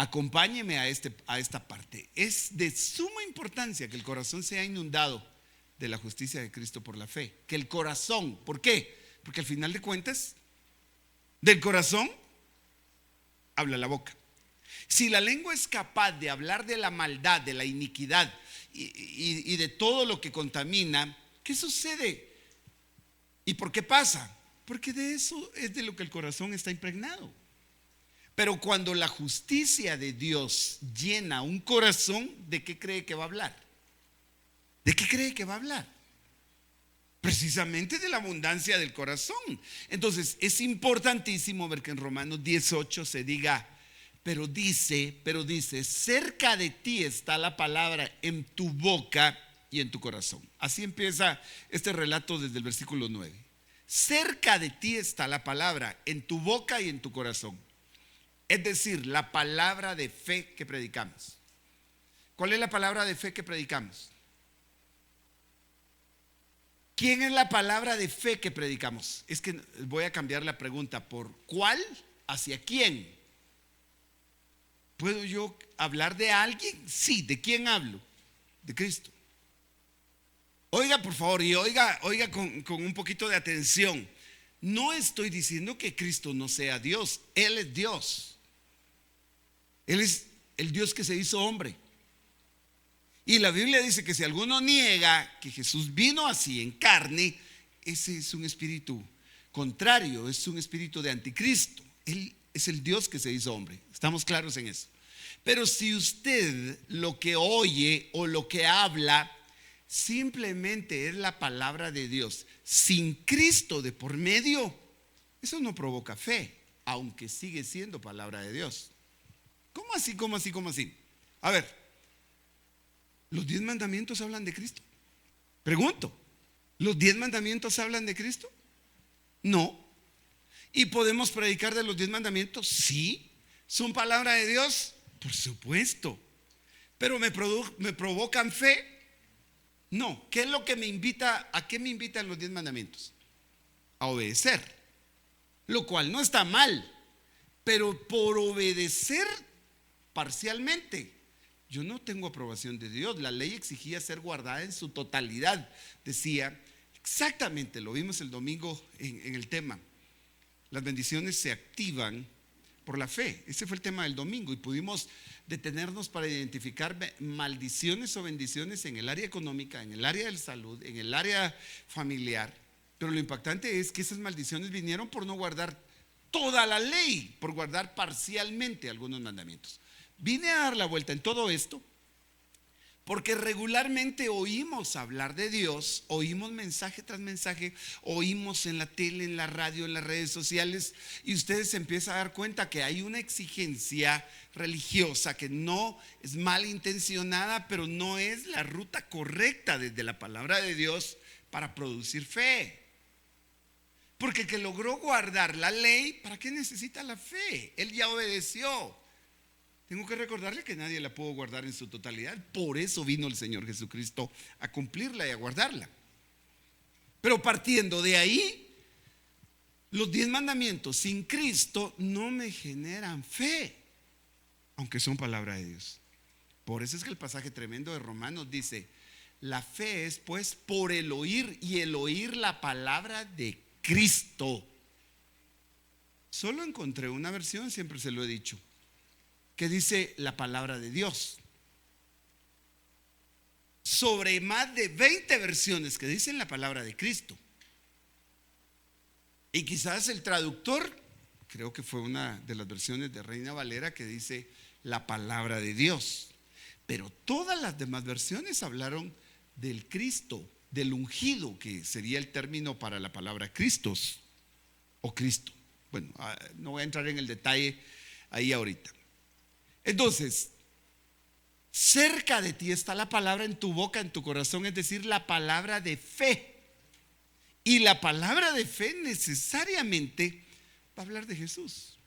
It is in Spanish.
Acompáñeme a esta parte. Es de suma importancia que el corazón sea inundado de la justicia de Cristo por la fe. Que el corazón, ¿por qué? Porque al final de cuentas, del corazón habla la boca. Si la lengua es capaz de hablar de la maldad, de la iniquidad y de todo lo que contamina, ¿qué sucede? ¿Y por qué pasa? Porque de eso es de lo que el corazón está impregnado. Pero cuando la justicia de Dios llena un corazón, ¿de qué cree que va a hablar? ¿De qué cree que va a hablar? Precisamente de la abundancia del corazón. Entonces es importantísimo ver que en Romanos 18 se diga, pero dice, cerca de ti está la palabra, en tu boca y en tu corazón. Así empieza este relato desde el versículo 9. Cerca de ti está la palabra, en tu boca y en tu corazón. Es decir, la palabra de fe que predicamos. ¿Cuál es la palabra de fe que predicamos? ¿Quién es la palabra de fe que predicamos? Es que voy a cambiar la pregunta por ¿cuál? ¿Hacia quién? ¿Puedo yo hablar de alguien? Sí, ¿de quién hablo? De Cristo. Oiga, por favor, y oiga con un poquito de atención. No estoy diciendo que Cristo no sea Dios. Él es Dios. Él es el Dios que se hizo hombre. Y la Biblia dice que si alguno niega que Jesús vino así en carne, ese es un espíritu contrario, es un espíritu de anticristo. Él es el Dios que se hizo hombre. Estamos claros en eso. Pero si usted lo que oye o lo que habla simplemente es la palabra de Dios, sin Cristo de por medio, eso no provoca fe, aunque sigue siendo palabra de Dios. ¿Cómo así? ¿Cómo así? ¿Cómo así? A ver, ¿los 10 mandamientos hablan de Cristo? Pregunto, ¿los 10 mandamientos hablan de Cristo? No. ¿Y podemos predicar de los 10 mandamientos? Sí. ¿Son palabra de Dios? Por supuesto. ¿Pero me provocan fe? No. ¿Qué es lo que me invita? ¿A qué me invitan los 10 mandamientos? A obedecer. Lo cual no está mal. Pero por obedecer parcialmente, yo no tengo aprobación de Dios. La ley exigía ser guardada en su totalidad. Decía exactamente, lo vimos el domingo en el tema. Las bendiciones se activan por la fe. Ese fue el tema del domingo y pudimos detenernos para identificar maldiciones o bendiciones en el área económica, en el área de la salud, en el área familiar. Pero lo impactante es que esas maldiciones vinieron por no guardar toda la ley, por guardar parcialmente algunos mandamientos. Vine a dar la vuelta en todo esto porque regularmente oímos hablar de Dios, oímos mensaje tras mensaje, oímos en la tele, en la radio, en las redes sociales, y ustedes se empiezan a dar cuenta que hay una exigencia religiosa que no es malintencionada, pero no es la ruta correcta desde la palabra de Dios para producir fe. Porque el que logró guardar la ley, ¿para qué necesita la fe? Él ya obedeció. Tengo que recordarle que nadie la pudo guardar en su totalidad. Por eso vino el Señor Jesucristo a cumplirla y a guardarla. Pero partiendo de ahí, los 10 mandamientos sin Cristo no me generan fe, aunque son palabra de Dios. Por eso es que el pasaje tremendo de Romanos dice: la fe es pues por el oír, y el oír la palabra de Cristo. Solo encontré una versión, siempre se lo he dicho, que dice la palabra de Dios. Sobre más de 20 versiones que dicen la palabra de Cristo. Y quizás el traductor, creo que fue una de las versiones de Reina Valera, que dice la palabra de Dios. Pero todas las demás versiones hablaron del Cristo, del ungido, que sería el término para la palabra Cristos o Cristo. Bueno, no voy a entrar en el detalle ahí ahorita. Entonces, cerca de ti está la palabra, en tu boca, en tu corazón, es decir, la palabra de fe. Y la palabra de fe necesariamente va a hablar de Jesús.